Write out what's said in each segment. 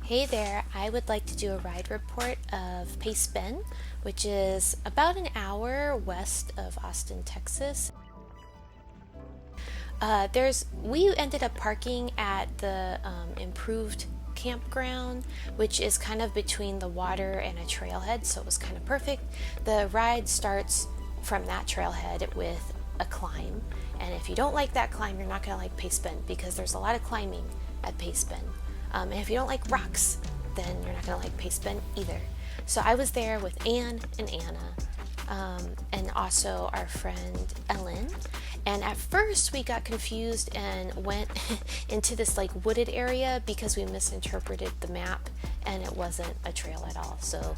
Hey there, I would like to do a ride report of Pace Bend, which is about an hour west of Austin, Texas. We ended up parking at the improved campground, which is kind of between the water and a trailhead, so it was kind of perfect. The ride starts from that trailhead with a climb, and if you don't like that climb, you're not going to like Pace Bend because there's a lot of climbing at Pace Bend. And if you don't like rocks, then you're not going to like Pace Bend either. So I was there with Anne and Anna, and also our friend Ellen. And at first we got confused and went into this like wooded area because we misinterpreted the map and it wasn't a trail at all. So,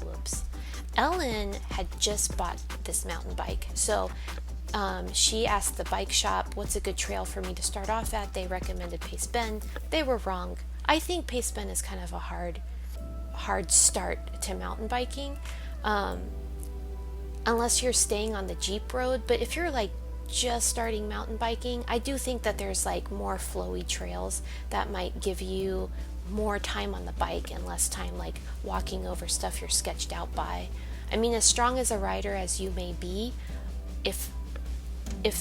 whoops. Ellen had just bought this mountain bike. So she asked the bike shop, what's a good trail for me to start off at? They recommended Pace Bend. They were wrong. I think Pace Bend is kind of a hard start to mountain biking, unless you're staying on the Jeep road. But if you're like just starting mountain biking, I do think that there's like more flowy trails that might give you more time on the bike and less time like walking over stuff you're sketched out by. I mean, as strong as a rider as you may be, if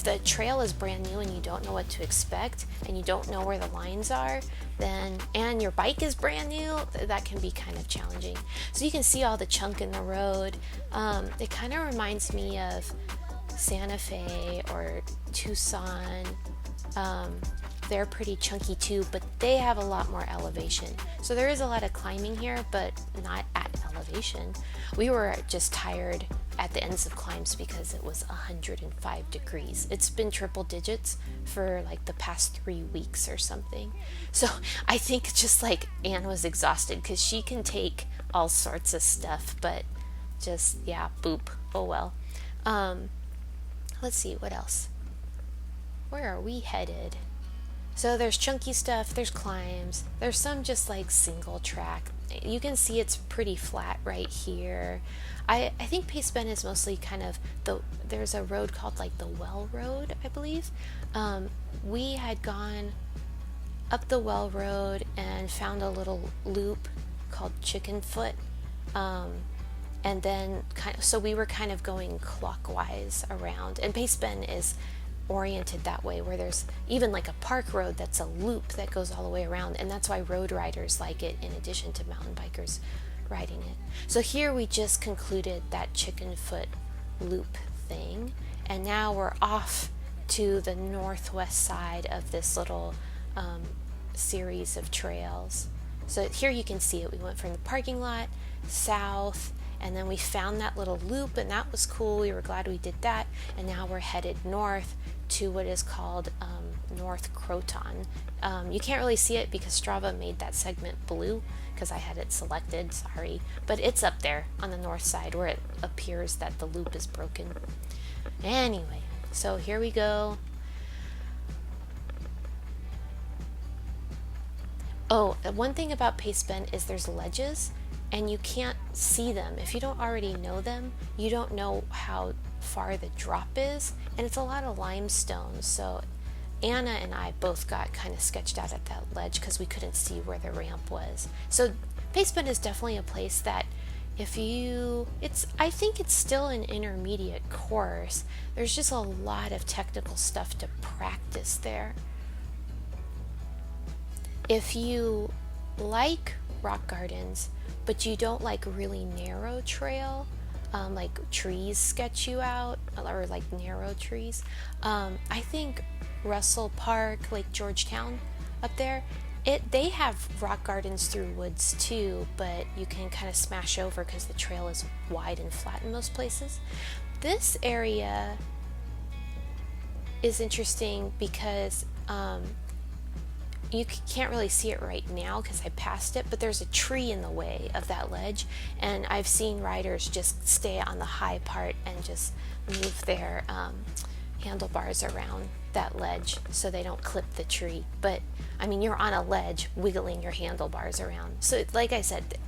the trail is brand new and you don't know what to expect and you don't know where the lines are, then and your bike is brand new, that can be kind of challenging. So you can see all the chunk in the road. It kind of reminds me of Santa Fe or Tucson. They're pretty chunky too, but they have a lot more elevation. So there is a lot of climbing here, but not at elevation. We were just tired at the ends of climbs because it was 105 degrees. It's been triple digits for like the past 3 weeks or something. So I think just like Anne was exhausted because she can take all sorts of stuff, but just, yeah, boop. Oh well. Let's see, what else? Where are we headed? So there's chunky stuff, there's climbs, there's some just like single track. You can see it's pretty flat right here. I think Pace Bend is mostly kind of there's a road called like the Well Road, I believe. We had gone up the Well Road and found a little loop called Chicken Foot. And then so we were kind of going clockwise around, and Pace Bend is oriented that way, where there's even like a park road that's a loop that goes all the way around, and that's why road riders like it in addition to mountain bikers riding it. So here we just concluded that Chicken Foot loop thing, and now we're off to the northwest side of this little series of trails. So here you can see it. We went from the parking lot south, and then we found that little loop, and that was cool. We were glad we did that. And now we're headed north to what is called North Croton. You can't really see it because Strava made that segment blue because I had it selected, sorry. But it's up there on the north side where it appears that the loop is broken. Anyway, so here we go. Oh, one thing about Pace Bend is there's ledges, and you can't see them. If you don't already know them, you don't know how far the drop is, and it's a lot of limestone. So Anna and I both got kind of sketched out at that ledge because we couldn't see where the ramp was. So Pace Bend is definitely a place that I think it's still an intermediate course. There's just a lot of technical stuff to practice there. If you like rock gardens, but you don't like really narrow trail, like trees sketch you out, or like narrow trees, I think Russell Park, Lake Georgetown up there, they have rock gardens through woods too, but you can kind of smash over because the trail is wide and flat in most places. This area is interesting because you can't really see it right now because I passed it, but there's a tree in the way of that ledge, and I've seen riders just stay on the high part and just move their handlebars around that ledge so they don't clip the tree. But I mean, you're on a ledge wiggling your handlebars around. So like I said,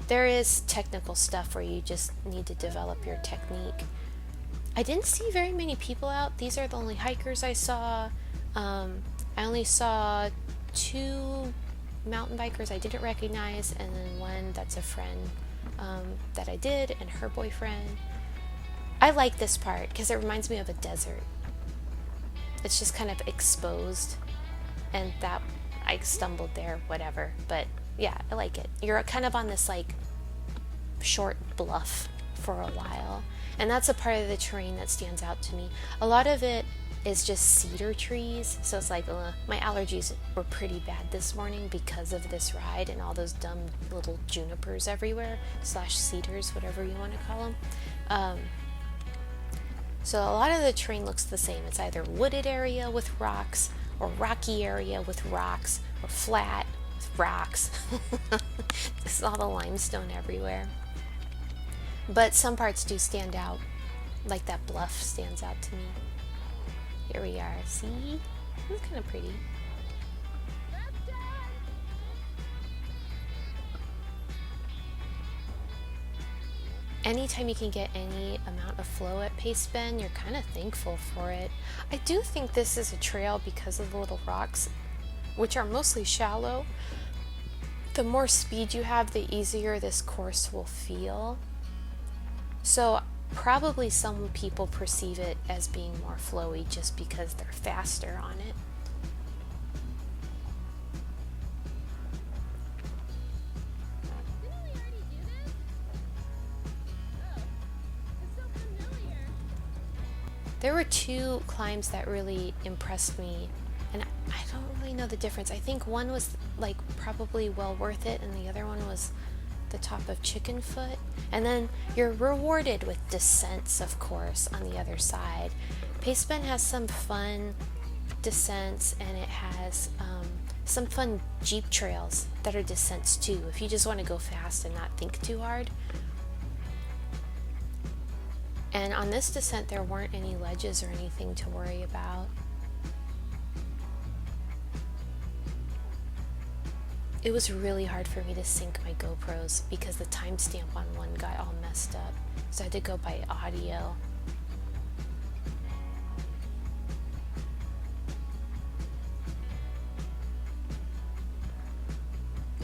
there is technical stuff where you just need to develop your technique. I didn't see very many people out. These are the only hikers I saw. I only saw 2 mountain bikers I didn't recognize, and then one that's a friend that I did, and her boyfriend. I like this part because it reminds me of a desert. It's just kind of exposed, and that I stumbled there, whatever. But yeah, I like it. You're kind of on this like short bluff for a while, and that's a part of the terrain that stands out to me. A lot of it is just cedar trees, so it's like my allergies were pretty bad this morning because of this ride and all those dumb little junipers everywhere / cedars, whatever you want to call them. So a lot of the terrain looks the same. It's either wooded area with rocks, or rocky area with rocks, or flat with rocks. This is all the limestone everywhere. But some parts do stand out, like that bluff stands out to me. Here we are, see? It's kind of pretty. Anytime you can get any amount of flow at Pace Bend, you're kind of thankful for it. I do think this is a trail because of the little rocks, which are mostly shallow. The more speed you have, the easier this course will feel. So probably some people perceive it as being more flowy just because they're faster on it. There were 2 climbs that really impressed me, and I don't really know the difference. I think one was like probably well worth it, and the other one was the top of Chicken Foot. And then you're rewarded with descents, of course, on the other side. Pace Bend has some fun descents, and it has some fun Jeep trails that are descents too, if you just want to go fast and not think too hard. And on this descent, there weren't any ledges or anything to worry about. It was really hard for me to sync my GoPros because the timestamp on one got all messed up. So I had to go by audio.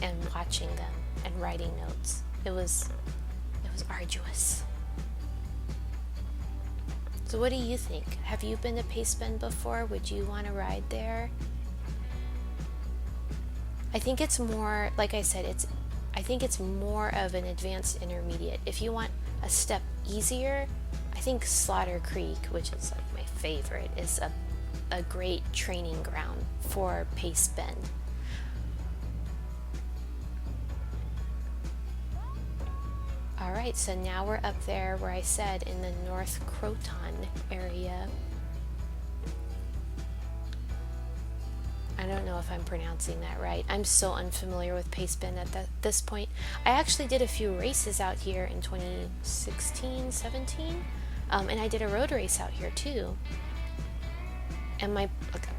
And watching them and writing notes. It was arduous. So what do you think? Have you been to Pace Bend before? Would you want to ride there? I think it's more, like I said, I think it's more of an advanced intermediate. If you want a step easier, I think Slaughter Creek, which is like my favorite, is a great training ground for Pace Bend. Alright, so now we're up there where I said in the North CROTON area. I don't know if I'm pronouncing that right. I'm so unfamiliar with Pace Bend at this point. I actually did a few races out here in 2016, 17, and I did a road race out here too.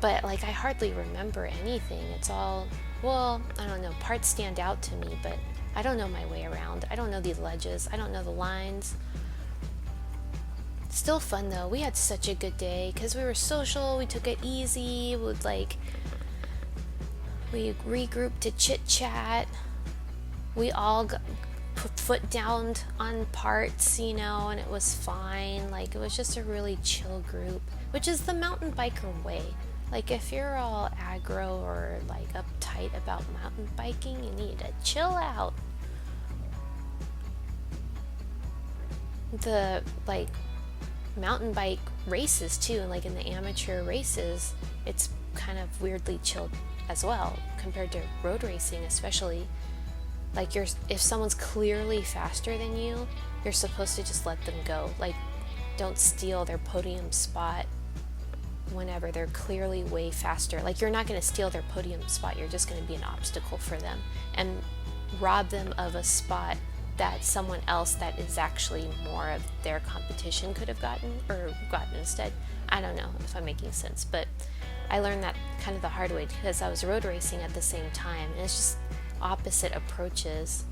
But like I hardly remember anything. It's all, well, I don't know, parts stand out to me, but I don't know my way around. I don't know the ledges. I don't know the lines. Still fun though. We had such a good day because we were social. We took it easy. We regrouped to chit chat. We all put foot down on parts, and it was fine. Like, it was just a really chill group, which is the mountain biker way. Like, if you're all aggro or like uptight about mountain biking, you need to chill out. The like mountain bike races too, and like in the amateur races, it's kind of weirdly chilled as well compared to road racing, especially. Like, if someone's clearly faster than you, you're supposed to just let them go. Like, don't steal their podium spot whenever they're clearly way faster. Like, you're not going to steal their podium spot, you're just going to be an obstacle for them and rob them of a spot that someone else that is actually more of their competition could have gotten instead. I don't know if I'm making sense, but I learned that kind of the hard way because I was road racing at the same time, and it's just opposite approaches.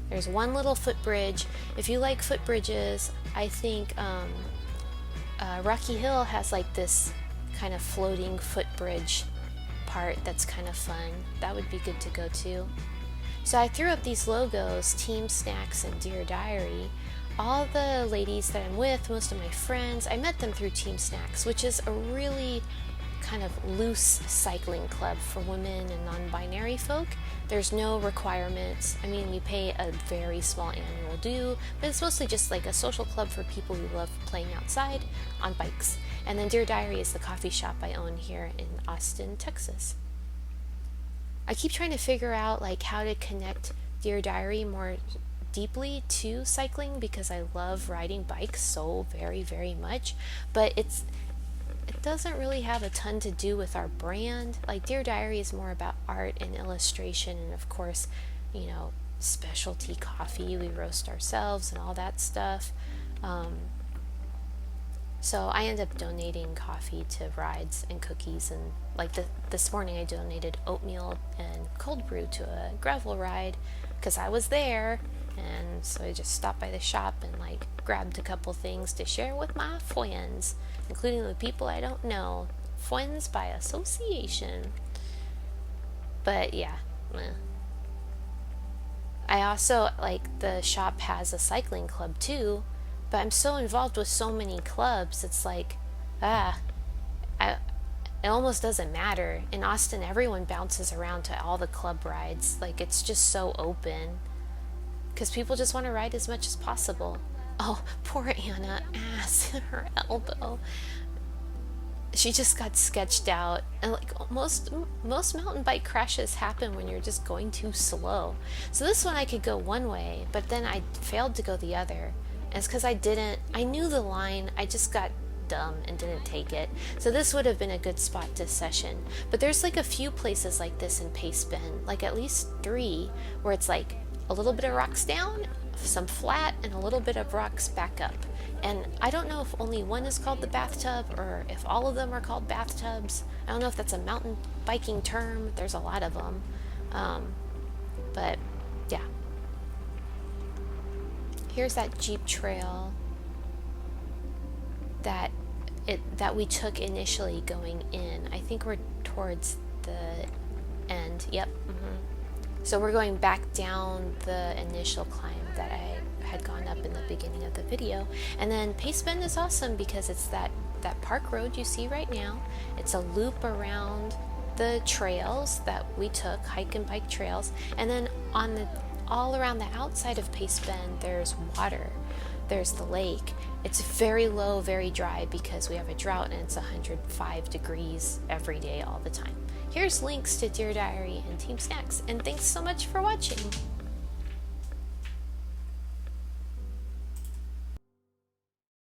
There's one little footbridge. If you like footbridges, I think Rocky Hill has like this kind of floating footbridge part that's kind of fun. That would be good to go to. So I threw up these logos, Team Snacks and Dear Diary. All the ladies that I'm with, most of my friends, I met them through Team Snacks, which is a really kind of loose cycling club for women and non-binary folk. There's no requirements. I mean, you pay a very small annual due, but it's mostly just like a social club for people who love playing outside on bikes. And then Dear Diary is the coffee shop I own here in Austin, Texas. I keep trying to figure out like how to connect Dear Diary more deeply to cycling because I love riding bikes so very, very much, but it doesn't really have a ton to do with our brand. Like Dear Diary is more about art and illustration, and of course, you know, specialty coffee we roast ourselves and all that stuff. So I end up donating coffee to rides and cookies, and like this morning I donated oatmeal and cold brew to a gravel ride because I was there, and so I just stopped by the shop and like grabbed a couple things to share with my friends, including the people I don't know. Friends by association. But yeah. I also, like, the shop has a cycling club too, but I'm so involved with so many clubs, it's like, it almost doesn't matter. In Austin, everyone bounces around to all the club rides. Like, it's just so open, because people just want to ride as much as possible. Oh, poor Anna, ass in her elbow. She just got sketched out, and like most mountain bike crashes happen when you're just going too slow. So this one I could go one way, but then I failed to go the other. And it's because I knew the line, I just got dumb and didn't take it. So this would have been a good spot to session. But there's like a few places like this in Pace Bend, like at least 3, where it's like a little bit of rocks down, some flat, and a little bit of rocks back up. And I don't know if only one is called the bathtub or if all of them are called bathtubs. I don't know if that's a mountain biking term. There's a lot of them. But yeah. Here's that Jeep trail that we took initially going in. I think we're towards the end. Yep. So we're going back down the initial climb that I had gone up in the beginning of the video. And then Pace Bend is awesome because it's that park road you see right now. It's a loop around the trails that we took, hike and bike trails. And then all around the outside of Pace Bend, there's water. There's the lake. It's very low, very dry because we have a drought and it's 105 degrees every day all the time. Here's links to Dear Diary and Team Snacks, and thanks so much for watching.